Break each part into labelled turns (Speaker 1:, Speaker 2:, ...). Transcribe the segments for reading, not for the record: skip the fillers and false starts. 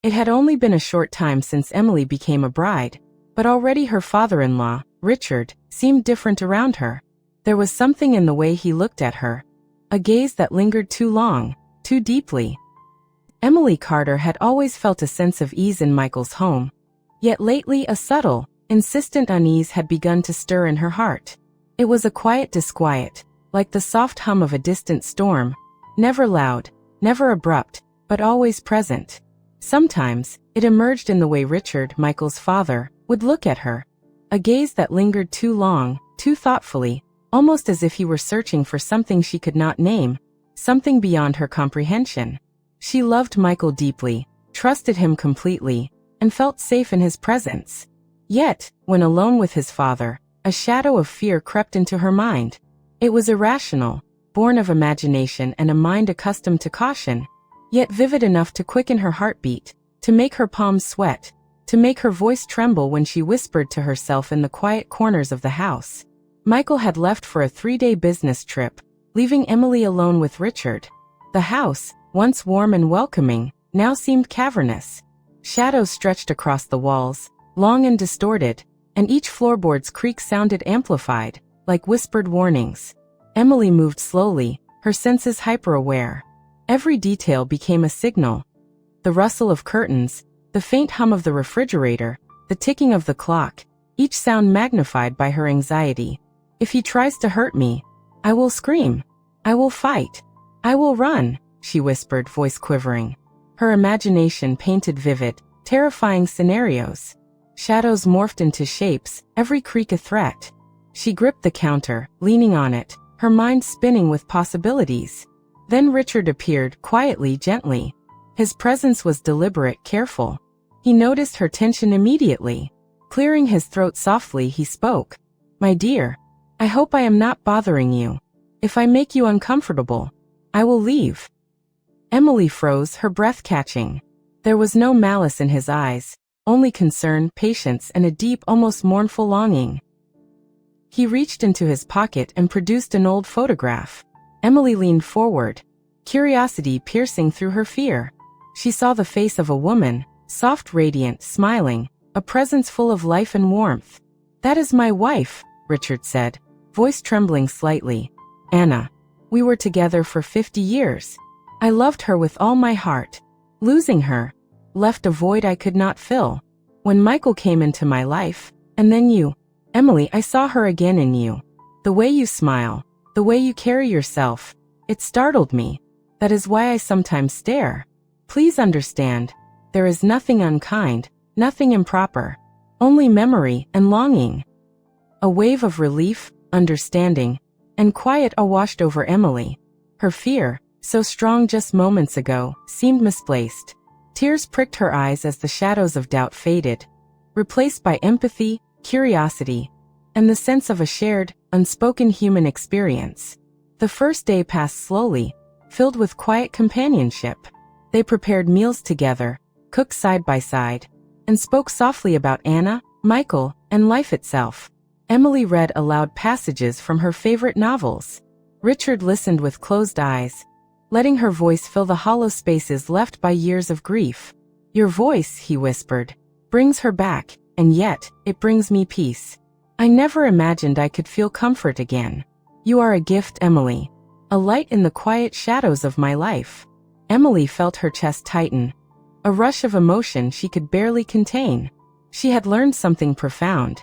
Speaker 1: It had only been a short time since Emily became a bride, but already her father-in-law, Richard, seemed different around her. There was something in the way he looked at her, a gaze that lingered too long, too deeply. Emily Carter had always felt a sense of ease in Michael's home, yet lately a subtle, insistent unease had begun to stir in her heart. It was a quiet disquiet, like the soft hum of a distant storm, never loud, never abrupt, but always present. Sometimes, it emerged in the way Richard, Michael's father, would look at her, a gaze that lingered too long, too thoughtfully, almost as if he were searching for something she could not name, something beyond her comprehension. She loved Michael deeply, trusted him completely, and felt safe in his presence. Yet, when alone with his father, a shadow of fear crept into her mind. It was irrational, born of imagination and a mind accustomed to caution, yet vivid enough to quicken her heartbeat, to make her palms sweat, to make her voice tremble when she whispered to herself in the quiet corners of the house. Michael had left for a 3-day business trip, leaving Emily alone with Richard. The house, once warm and welcoming, now seemed cavernous. Shadows stretched across the walls, long and distorted, and each floorboard's creak sounded amplified, like whispered warnings. Emily moved slowly, her senses hyper-aware. Every detail became a signal. The rustle of curtains, the faint hum of the refrigerator, the ticking of the clock, each sound magnified by her anxiety. If he tries to hurt me, I will scream. I will fight. I will run, she whispered, voice quivering. Her imagination painted vivid, terrifying scenarios. Shadows morphed into shapes, every creak a threat. She gripped the counter, leaning on it, her mind spinning with possibilities. Then Richard appeared, quietly, gently. His presence was deliberate, careful. He noticed her tension immediately. Clearing his throat softly, he spoke. "My dear, I hope I am not bothering you. If I make you uncomfortable, I will leave." Emily froze, her breath catching. There was no malice in his eyes, only concern, patience, and a deep, almost mournful longing. He reached into his pocket and produced an old photograph. Emily leaned forward, curiosity piercing through her fear. She saw the face of a woman, soft, radiant, smiling, a presence full of life and warmth. "That is my wife," Richard said, voice trembling slightly. "Anna. We were together for 50 years. I loved her with all my heart. Losing her left a void I could not fill. When Michael came into my life, and then you, Emily, I saw her again in you. The way you smile, the way you carry yourself, it startled me. That is why I sometimes stare. Please understand, there is nothing unkind, nothing improper, only memory and longing." A wave of relief, understanding, and quiet awe washed over Emily. Her fear, so strong just moments ago, seemed misplaced. Tears pricked her eyes as the shadows of doubt faded, replaced by empathy, curiosity, and the sense of a shared, unspoken human experience. The first day passed slowly, filled with quiet companionship. They prepared meals together, cooked side by side, and spoke softly about Anna, Michael, and life itself. Emily read aloud passages from her favorite novels. Richard listened with closed eyes, letting her voice fill the hollow spaces left by years of grief. "Your voice," he whispered, "brings her back, and yet, it brings me peace. I never imagined I could feel comfort again. You are a gift, Emily. A light in the quiet shadows of my life." Emily felt her chest tighten, a rush of emotion she could barely contain. She had learned something profound.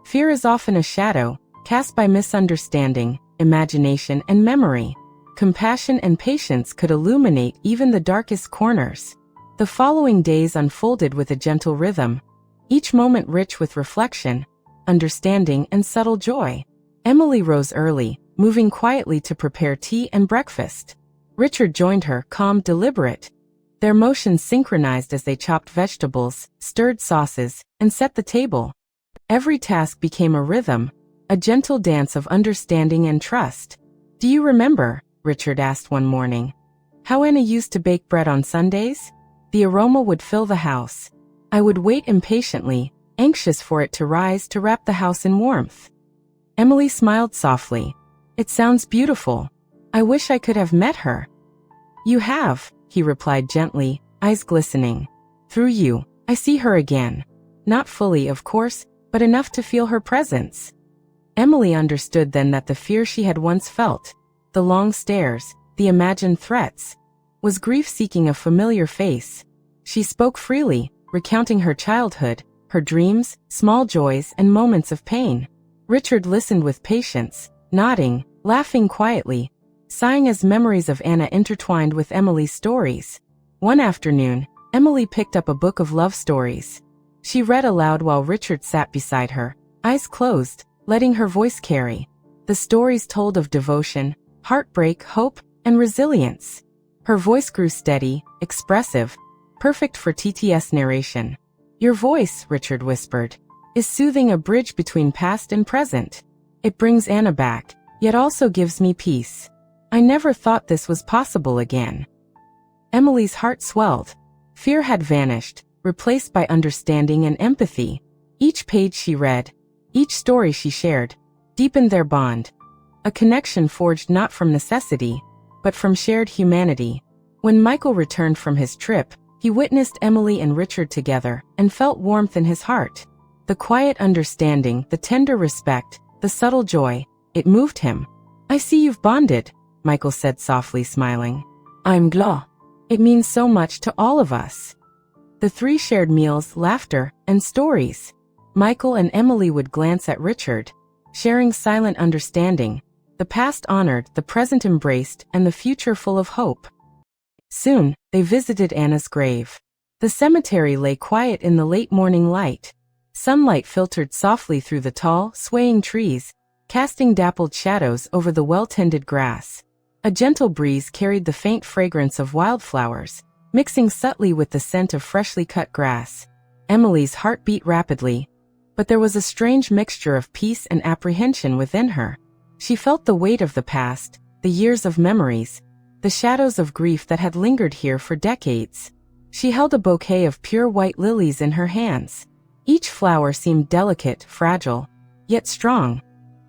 Speaker 1: Fear is often a shadow, cast by misunderstanding, imagination, and memory. Compassion and patience could illuminate even the darkest corners. The following days unfolded with a gentle rhythm, each moment rich with reflection, understanding, and subtle joy. Emily rose early, moving quietly to prepare tea and breakfast. Richard joined her, calm, deliberate. Their motions synchronized as they chopped vegetables, stirred sauces, and set the table. Every task became a rhythm, a gentle dance of understanding and trust. "Do you remember," Richard asked one morning, "how Anna used to bake bread on Sundays? The aroma would fill the house. I would wait impatiently, anxious for it to rise to wrap the house in warmth." Emily smiled softly. "It sounds beautiful. I wish I could have met her." "You have," he replied gently, eyes glistening. Through you, I see her again. Not fully, of course, but enough to feel her presence. Emily understood then that the fear she had once felt, the long stares, the imagined threats, was grief seeking a familiar face. She spoke freely, recounting her childhood, her dreams, small joys, and moments of pain. Richard listened with patience, nodding, laughing quietly, sighing as memories of Anna intertwined with Emily's stories. One afternoon, Emily picked up a book of love stories. She read aloud while Richard sat beside her, eyes closed, letting her voice carry. The stories told of devotion, heartbreak, hope, and resilience. Her voice grew steady, expressive, perfect for TTS narration. Your voice, Richard whispered, is soothing, a bridge between past and present. It brings Anna back, yet also gives me peace. I never thought this was possible again. Emily's heart swelled. Fear had vanished, replaced by understanding and empathy. Each page she read, each story she shared, deepened their bond. A connection forged not from necessity, but from shared humanity. When Michael returned from his trip, he witnessed Emily and Richard together and felt warmth in his heart. The quiet understanding, the tender respect, the subtle joy, it moved him. I see you've bonded, Michael said softly, smiling. I'm glad. It means so much to all of us. The three shared meals, laughter, and stories. Michael and Emily would glance at Richard, sharing silent understanding, the past honored, the present embraced, and the future full of hope. Soon, they visited Anna's grave. The cemetery lay quiet in the late morning light. Sunlight filtered softly through the tall, swaying trees, casting dappled shadows over the well-tended grass. A gentle breeze carried the faint fragrance of wildflowers, mixing subtly with the scent of freshly cut grass. Emily's heart beat rapidly, but there was a strange mixture of peace and apprehension within her. She felt the weight of the past, the years of memories, the shadows of grief that had lingered here for decades. She held a bouquet of pure white lilies in her hands. Each flower seemed delicate, fragile, yet strong,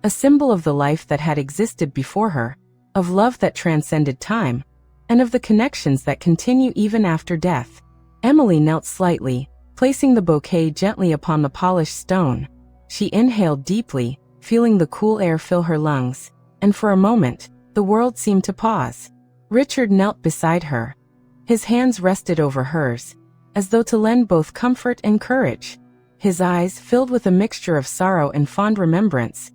Speaker 1: a symbol of the life that had existed before her, of love that transcended time, and of the connections that continue even after death. Emily knelt slightly, placing the bouquet gently upon the polished stone. She inhaled deeply, feeling the cool air fill her lungs, and for a moment, the world seemed to pause. Richard knelt beside her. His hands rested over hers, as though to lend both comfort and courage. His eyes, filled with a mixture of sorrow and fond remembrance,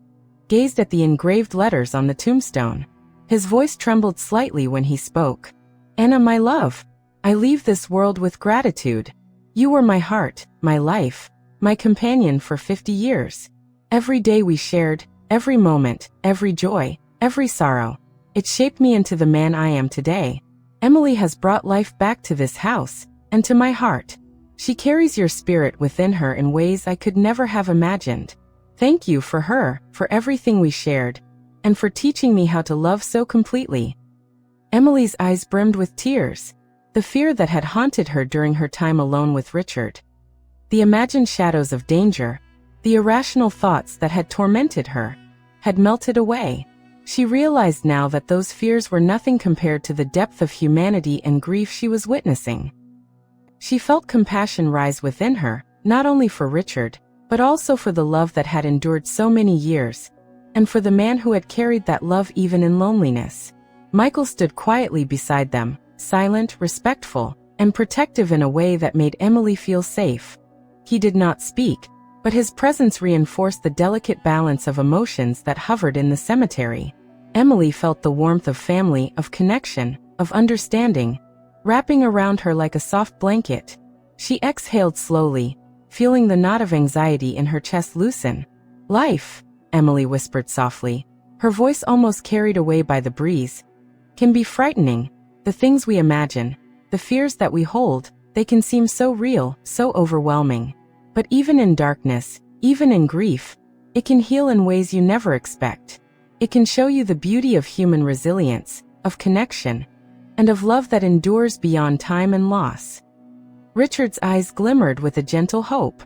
Speaker 1: gazed at the engraved letters on the tombstone. His voice trembled slightly when he spoke. Anna, my love, I leave this world with gratitude. You were my heart, my life, my companion for 50 years. Every day we shared, every moment, every joy, every sorrow. It shaped me into the man I am today. Emily has brought life back to this house, and to my heart. She carries your spirit within her in ways I could never have imagined. Thank you for her, for everything we shared, and for teaching me how to love so completely. Emily's eyes brimmed with tears, the fear that had haunted her during her time alone with Richard. The imagined shadows of danger, the irrational thoughts that had tormented her, had melted away. She realized now that those fears were nothing compared to the depth of humanity and grief she was witnessing. She felt compassion rise within her, not only for Richard, but also for the love that had endured so many years, and for the man who had carried that love even in loneliness. Michael stood quietly beside them, silent, respectful, and protective in a way that made Emily feel safe. He did not speak, but his presence reinforced the delicate balance of emotions that hovered in the cemetery. Emily felt the warmth of family, of connection, of understanding, wrapping around her like a soft blanket. She exhaled slowly, feeling the knot of anxiety in her chest loosen. Life, Emily whispered softly, her voice almost carried away by the breeze, can be frightening. The things we imagine, the fears that we hold, they can seem so real, so overwhelming. But even in darkness, even in grief, it can heal in ways you never expect. It can show you the beauty of human resilience, of connection, and of love that endures beyond time and loss. Richard's eyes glimmered with a gentle hope.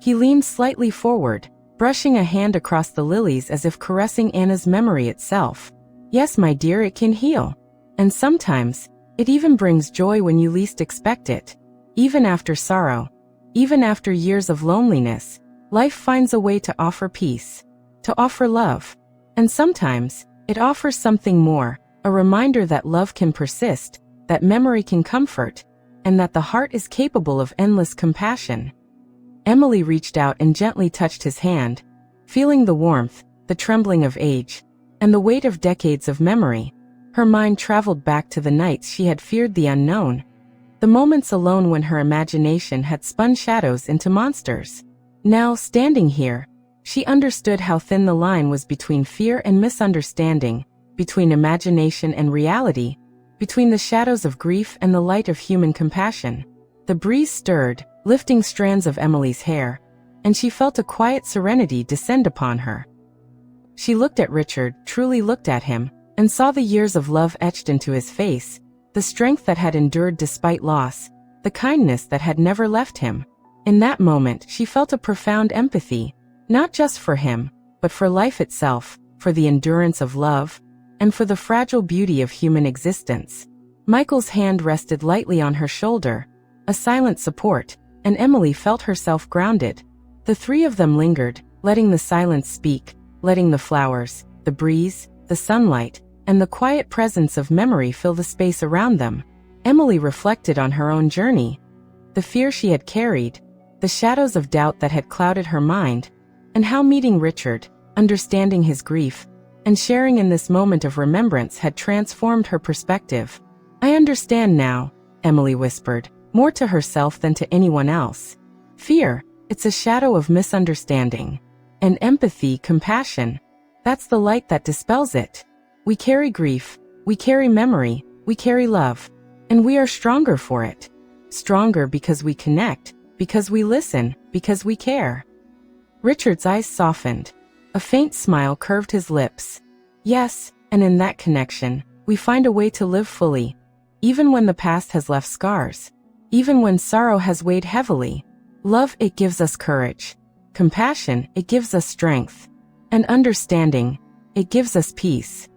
Speaker 1: He leaned slightly forward, brushing a hand across the lilies as if caressing Anna's memory itself. Yes, my dear, it can heal. And sometimes, it even brings joy when you least expect it. Even after sorrow, even after years of loneliness, life finds a way to offer peace, to offer love. And sometimes, it offers something more, a reminder that love can persist, that memory can comfort, and that the heart is capable of endless compassion. Emily reached out and gently touched his hand, feeling the warmth, the trembling of age, and the weight of decades of memory. Her mind traveled back to the nights she had feared the unknown, the moments alone when her imagination had spun shadows into monsters. Now, standing here, she understood how thin the line was between fear and misunderstanding, between imagination and reality, between the shadows of grief and the light of human compassion. The breeze stirred, lifting strands of Emily's hair, and she felt a quiet serenity descend upon her. She looked at Richard, truly looked at him, and saw the years of love etched into his face, the strength that had endured despite loss, the kindness that had never left him. In that moment, she felt a profound empathy, not just for him, but for life itself, for the endurance of love, and for the fragile beauty of human existence. Michael's hand rested lightly on her shoulder, a silent support, and Emily felt herself grounded. The three of them lingered, letting the silence speak, letting the flowers, the breeze, the sunlight, and the quiet presence of memory fill the space around them. Emily reflected on her own journey, the fear she had carried, the shadows of doubt that had clouded her mind, and how meeting Richard, understanding his grief, and sharing in this moment of remembrance had transformed her perspective. "I understand now," Emily whispered, more to herself than to anyone else. "Fear, it's a shadow of misunderstanding. And empathy, compassion, that's the light that dispels it. We carry grief, we carry memory, we carry love, and we are stronger for it. Stronger because we connect, because we listen, because we care." Richard's eyes softened. A faint smile curved his lips. "Yes, and in that connection, we find a way to live fully, even when the past has left scars, even when sorrow has weighed heavily. Love, it gives us courage. Compassion, it gives us strength. And understanding, it gives us peace."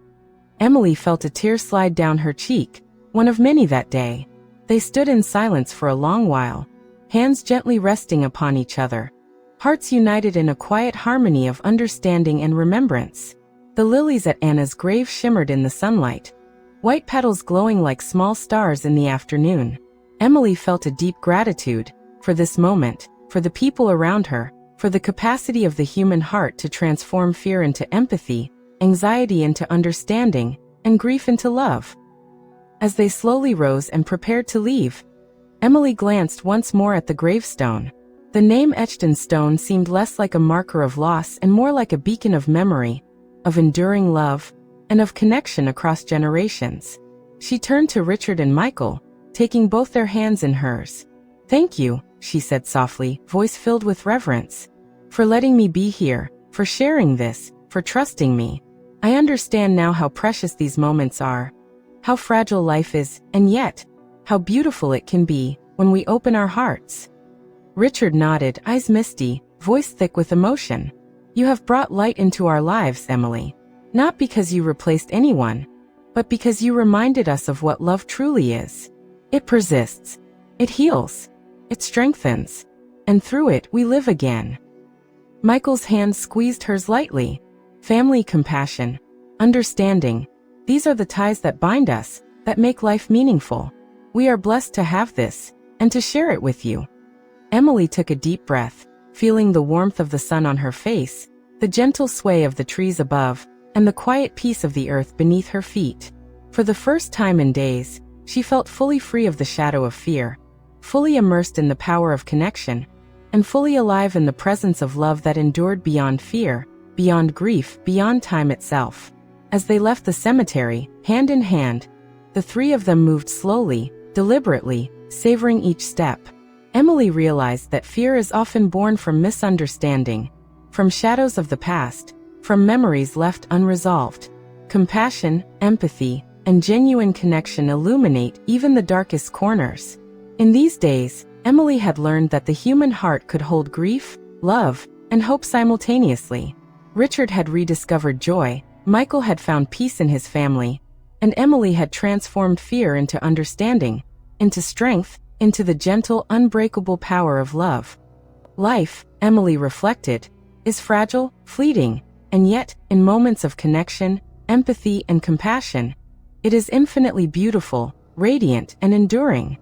Speaker 1: Emily felt a tear slide down her cheek, one of many that day. They stood in silence for a long while, hands gently resting upon each other, hearts united in a quiet harmony of understanding and remembrance. The lilies at Anna's grave shimmered in the sunlight, white petals glowing like small stars in the afternoon. Emily felt a deep gratitude for this moment, for the people around her, for the capacity of the human heart to transform fear into empathy, anxiety into understanding, and grief into love. As they slowly rose and prepared to leave, Emily glanced once more at the gravestone. The name etched in stone seemed less like a marker of loss and more like a beacon of memory, of enduring love, and of connection across generations. She turned to Richard and Michael, taking both their hands in hers. "Thank you," she said softly, voice filled with reverence, "for letting me be here, for sharing this, for trusting me. I understand now how precious these moments are, how fragile life is, and yet, how beautiful it can be when we open our hearts." Richard nodded, eyes misty, voice thick with emotion. "You have brought light into our lives, Emily. Not because you replaced anyone, but because you reminded us of what love truly is. It persists, it heals, it strengthens, and through it we live again." Michael's hand squeezed hers lightly. Family, compassion, understanding, these are the ties that bind us, that make life meaningful. We are blessed to have this, and to share it with you. Emily took a deep breath, feeling the warmth of the sun on her face, the gentle sway of the trees above, and the quiet peace of the earth beneath her feet. For the first time in days, she felt fully free of the shadow of fear, fully immersed in the power of connection, and fully alive in the presence of love that endured beyond fear, beyond grief, beyond time itself. As they left the cemetery, hand in hand, the three of them moved slowly, deliberately, savoring each step. Emily realized that fear is often born from misunderstanding, from shadows of the past, from memories left unresolved. Compassion, empathy, and genuine connection illuminate even the darkest corners. In these days, Emily had learned that the human heart could hold grief, love, and hope simultaneously. Richard had rediscovered joy, Michael had found peace in his family, and Emily had transformed fear into understanding, into strength, into the gentle, unbreakable power of love. Life, Emily reflected, is fragile, fleeting, and yet, in moments of connection, empathy, and compassion, it is infinitely beautiful, radiant, and enduring.